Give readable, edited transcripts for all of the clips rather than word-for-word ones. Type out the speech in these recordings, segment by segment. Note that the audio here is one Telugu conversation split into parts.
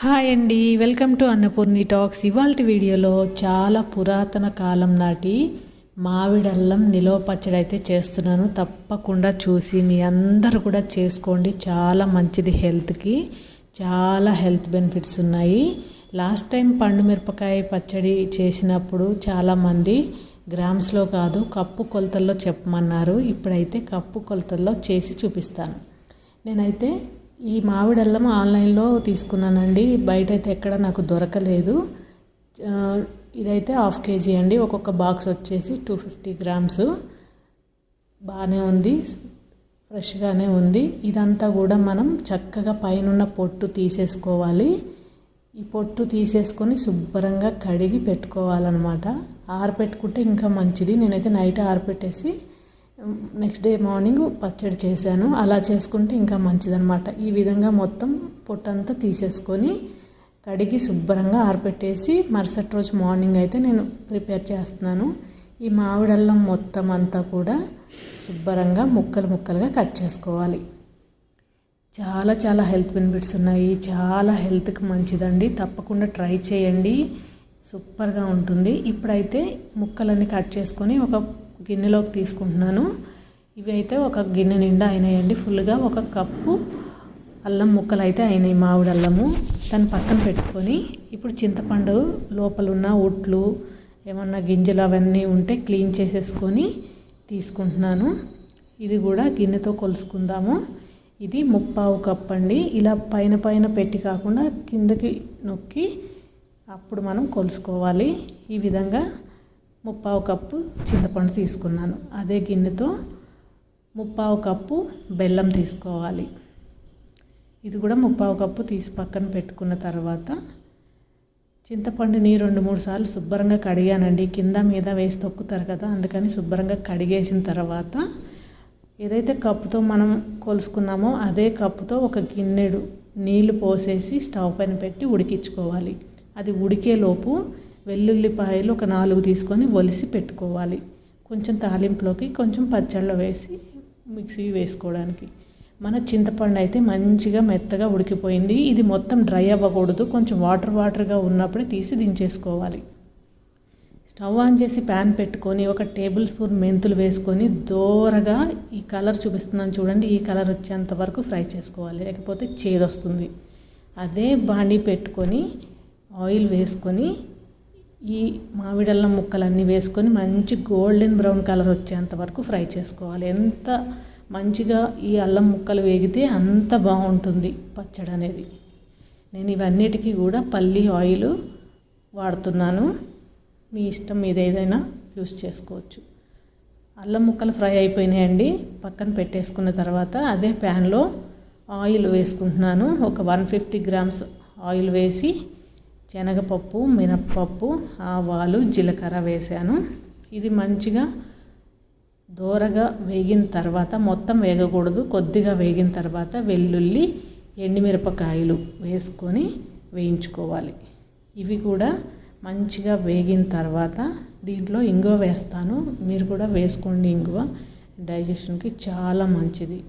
హాయ్ అండి, వెల్కమ్ టు అన్నపూర్ణి టాక్స్. ఇవాల్టి వీడియోలో చాలా పురాతన కాలం నాటి మామిడల్లం నిలవ పచ్చడి అయితే చేస్తున్నాను. తప్పకుండా చూసి మీ అందరూ కూడా చేసుకోండి. చాలా మంచిది, హెల్త్కి చాలా హెల్త్ బెనిఫిట్స్ ఉన్నాయి. లాస్ట్ టైం పండు మిరపకాయ పచ్చడి చేసినప్పుడు చాలామంది గ్రామ్స్లో కాదు కప్పు కొలతల్లో చెప్పమన్నారు. ఇప్పుడైతే కప్పు కొలతల్లో చేసి చూపిస్తాను. నేనైతే ఈ మామిడల్లం ఆన్లైన్లో తీసుకున్నానండి. బయట అయితే ఎక్కడ నాకు దొరకలేదు. ఇదైతే 1/2 kg అండి. ఒక్కొక్క బాక్స్ వచ్చేసి 250 grams. బాగానే ఉంది, ఫ్రెష్గానే ఉంది. ఇదంతా కూడా మనం చక్కగా పైన పొట్టు తీసేసుకోవాలి. ఈ పొట్టు తీసేసుకొని శుభ్రంగా కడిగి పెట్టుకోవాలన్నమాట. ఆరపెట్టుకుంటే ఇంకా మంచిది. నేనైతే నైట్ ఆరపెట్టేసి నెక్స్ట్ డే మార్నింగ్ పచ్చడి చేశాను. అలా చేసుకుంటే ఇంకా మంచిదన్నమాట. ఈ విధంగా మొత్తం పొట్టంతా తీసేసుకొని కడిగి శుభ్రంగా ఆరపెట్టేసి మరుసటి రోజు మార్నింగ్ అయితే నేను ప్రిపేర్ చేస్తున్నాను. ఈ మామిడల్లం మొత్తం అంతా కూడా శుభ్రంగా ముక్కలుగా కట్ చేసుకోవాలి. చాలా చాలా హెల్త్ బెనిఫిట్స్ ఉన్నాయి. చాలా హెల్త్కి మంచిదండి. తప్పకుండా ట్రై చేయండి, సూపర్గా ఉంటుంది. ఇప్పుడైతే ముక్కలన్నీ కట్ చేసుకొని ఒక గిన్నెలోకి తీసుకుంటున్నాను. ఇవి అయితే ఒక గిన్నె నిండా అయినాయండి. ఫుల్గా 1 కప్పు అల్లం ముక్కలు అయితే అయినాయి, మామిడి అల్లము. దాన్ని పక్కన పెట్టుకొని ఇప్పుడు చింతపండు లోపల ఉన్న ఉట్లు ఏమన్నా గింజలు అవన్నీ ఉంటే క్లీన్ చేసేసుకొని తీసుకుంటున్నాను. ఇది కూడా గిన్నెతో కొలుసుకుందాము. ఇది 1/4 కప్పు అండి. ఇలా పైన పెట్టి కాకుండా కిందకి నొక్కి అప్పుడు మనం కొలుసుకోవాలి. ఈ విధంగా 1/4 కప్పు చింతపండు తీసుకున్నాను. అదే గిన్నెతో 1/4 కప్పు బెల్లం తీసుకోవాలి. ఇది కూడా 1/4 కప్పు తీసి పక్కన పెట్టుకున్న తర్వాత చింతపండుని 2-3 సార్లు శుభ్రంగా కడిగానండి. కింద మీద వేసి తొక్కుతారు కదా, అందుకని శుభ్రంగా కడిగేసిన తర్వాత ఏదైతే కప్పుతో మనం కొలుసుకున్నామో అదే కప్పుతో ఒక గిన్నెడు నీళ్లు పోసేసి స్టవ్ పైన పెట్టి ఉడికించుకోవాలి. అది ఉడికేలోపు వెల్లుల్లిపాయలు ఒక 4 తీసుకొని ఒలిసి పెట్టుకోవాలి. కొంచెం తాలింపులోకి, కొంచెం పచ్చళ్ళలో వేసి మిక్సీ వేసుకోవడానికి. మన చింతపండు అయితే మంచిగా మెత్తగా ఉడికిపోయింది. ఇది మొత్తం డ్రై అవ్వకూడదు, కొంచెం వాటర్గా ఉన్నప్పుడే తీసి దించేసుకోవాలి. స్టవ్ ఆన్ చేసి ప్యాన్ పెట్టుకొని 1 టేబుల్ స్పూన్ మెంతులు వేసుకొని దోరగా ఈ కలర్ చూపిస్తున్నాను చూడండి, ఈ కలర్ వచ్చేంత వరకు ఫ్రై చేసుకోవాలి, లేకపోతే చేదొస్తుంది. అదే బాండీ పెట్టుకొని ఆయిల్ వేసుకొని ఈ మామిడల్లం ముక్కలన్నీ వేసుకొని మంచి గోల్డెన్ బ్రౌన్ కలర్ వచ్చేంత వరకు ఫ్రై చేసుకోవాలి. ఎంత మంచిగా ఈ అల్లం ముక్కలు వేగితే అంత బాగుంటుంది పచ్చడి అనేది. నేను ఇవన్నిటికీ కూడా పల్లి ఆయిల్ వాడుతున్నాను. మీ ఇష్టం, మీద ఏదైనా యూస్ చేసుకోవచ్చు. అల్లం ముక్కలు ఫ్రై అయిపోయినాయండి. పక్కన పెట్టేసుకున్న తర్వాత అదే ప్యాన్లో ఆయిల్ వేసుకుంటున్నాను. ఒక 150 grams ఆయిల్ వేసి శనగపప్పు, మినప్పప్పు, ఆవాలు, జీలకర్ర వేసాను. ఇది మంచిగా దోరగా వేగిన తర్వాత, మొత్తం వేగకూడదు, కొద్దిగా వేగిన తర్వాత వెల్లుల్లి, ఎండుమిరపకాయలు వేసుకొని వేయించుకోవాలి. ఇవి కూడా మంచిగా వేగిన తర్వాత దీంట్లో ఇంగువ వేస్తాను. మీరు కూడా వేసుకోండి. ఇంగువ డైజెషన్కి చాలా మంచిది.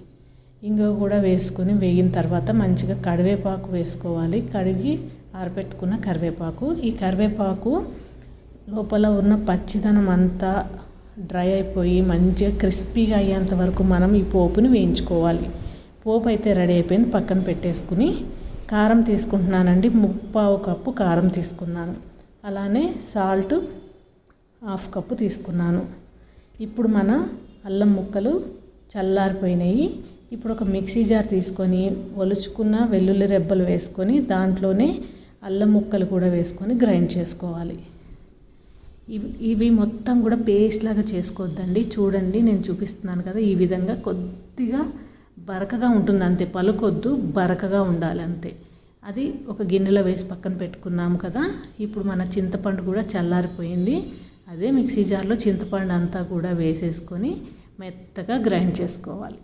ఇంగువ కూడా వేసుకొని వేగిన తర్వాత మంచిగా కరివేపాకు వేసుకోవాలి. కడిగి ఆరబెట్టుకున్న కరివేపాకు. ఈ కరివేపాకు లోపల ఉన్న పచ్చిదనం అంతా డ్రై అయిపోయి మంచిగా క్రిస్పీగా అయ్యేంత వరకు మనం ఈ పోపుని వేయించుకోవాలి. పోపు అయితే రెడీ అయిపోయింది, పక్కన పెట్టేసుకుని కారం తీసుకుంటున్నానండి. 1/4 కప్పు కారం తీసుకున్నాను. అలానే సాల్ట్ 1/2 కప్పు తీసుకున్నాను. ఇప్పుడు మన అల్లం ముక్కలు చల్లారిపోయినాయి. ఇప్పుడు ఒక మిక్సీ జార్ తీసుకొని ఒలుచుకున్న వెల్లుల్లి రెబ్బలు వేసుకొని దాంట్లోనే అల్లం ముక్కలు కూడా వేసుకొని గ్రైండ్ చేసుకోవాలి. ఇవి మొత్తం కూడా పేస్ట్ లాగా చేసుకోవద్దండి. చూడండి, నేను చూపిస్తున్నాను కదా, ఈ విధంగా కొద్దిగా బరకగా ఉంటుంది అంతే. పలుకొద్దు, బరకగా ఉండాలి అంతే. అది ఒక గిన్నెలో వేసి పక్కన పెట్టుకున్నాము కదా. ఇప్పుడు మన చింతపండు కూడా చల్లారిపోయింది. అదే మిక్సీ జార్లో చింతపండు అంతా కూడా వేసేసుకొని మెత్తగా గ్రైండ్ చేసుకోవాలి.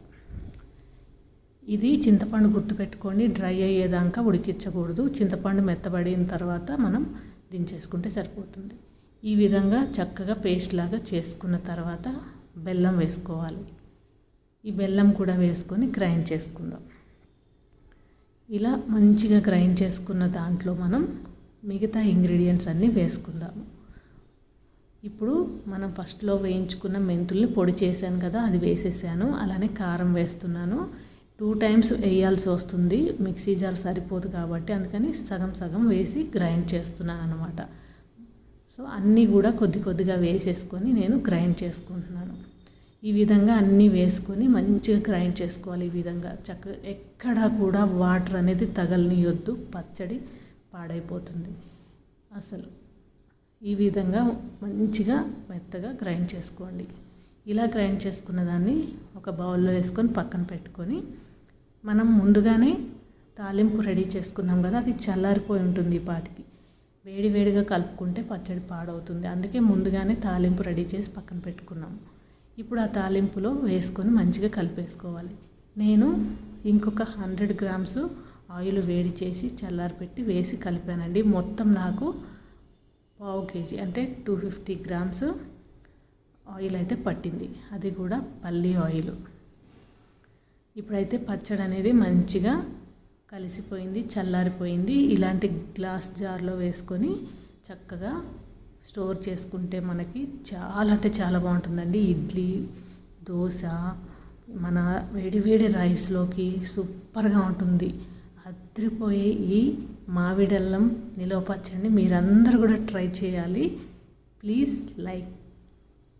ఇది చింతపండు గుర్తుపెట్టుకోండి, డ్రై అయ్యేదాకా ఉడికించకూడదు. చింతపండు మెత్తబడిన తర్వాత మనం దించేసుకుంటే సరిపోతుంది. ఈ విధంగా చక్కగా పేస్ట్ లాగా చేసుకున్న తర్వాత బెల్లం వేసుకోవాలి. ఈ బెల్లం కూడా వేసుకొని గ్రైండ్ చేసుకుందాం. ఇలా మంచిగా గ్రైండ్ చేసుకున్న దాంట్లో మనం మిగతా ఇంగ్రీడియంట్స్ అన్నీ వేసుకుందాము. ఇప్పుడు మనం ఫస్ట్లో వేయించుకున్న మెంతుల్ని పొడి చేశాను కదా, అది వేసేసాను. అలానే కారం వేస్తున్నాను. 2 టైమ్స్ వేయాల్సి వస్తుంది, మిక్సీ జార్ సరిపోదు కాబట్టి, అందుకని సగం సగం వేసి గ్రైండ్ చేస్తున్నాను అనమాట. సో అన్నీ కూడా కొద్ది కొద్దిగా వేసేసుకొని నేను గ్రైండ్ చేసుకుంటున్నాను. ఈ విధంగా అన్నీ వేసుకొని మంచిగా గ్రైండ్ చేసుకోవాలి. ఈ విధంగా చక్కగా ఎక్కడా కూడా వాటర్ అనేది తగలనియొద్దు, పచ్చడి పాడైపోతుంది అసలు. ఈ విధంగా మంచిగా మెత్తగా గ్రైండ్ చేసుకోండి. ఇలా గ్రైండ్ చేసుకున్న దాన్ని ఒక బౌల్లో వేసుకొని పక్కన పెట్టుకొని, మనం ముందుగానే తాలింపు రెడీ చేసుకున్నాం కదా, అది చల్లారిపోయి ఉంటుంది. ఈ పాటికి వేడివేడిగా కలుపుకుంటే పచ్చడి పాడవుతుంది. అందుకే ముందుగానే తాలింపు రెడీ చేసి పక్కన పెట్టుకున్నాము. ఇప్పుడు ఆ తాలింపులో వేసుకొని మంచిగా కలిపేసుకోవాలి. నేను ఇంకొక 100 గ్రామ్స్ ఆయిల్ వేడి చేసి చల్లారిపెట్టి వేసి కలిపానండి. మొత్తం నాకు 1/2 kg అంటే 250 గ్రామ్స్ ఆయిల్ అయితే పట్టింది. అది కూడా పల్లి ఆయిల్. ఇప్పుడైతే పచ్చడి అనేది మంచిగా కలిసిపోయింది, చల్లారిపోయింది. ఇలాంటి గ్లాస్ జార్లో వేసుకొని చక్కగా స్టోర్ చేసుకుంటే మనకి చాలా అంటే చాలా బాగుంటుందండి. ఇడ్లీ, దోశ, మన వేడి రైస్లోకి సూపర్గా ఉంటుంది. అదిరిపోయే ఈ మామిడల్లం నిలవ పచ్చడిని మీరందరూ కూడా ట్రై చేయాలి. Please like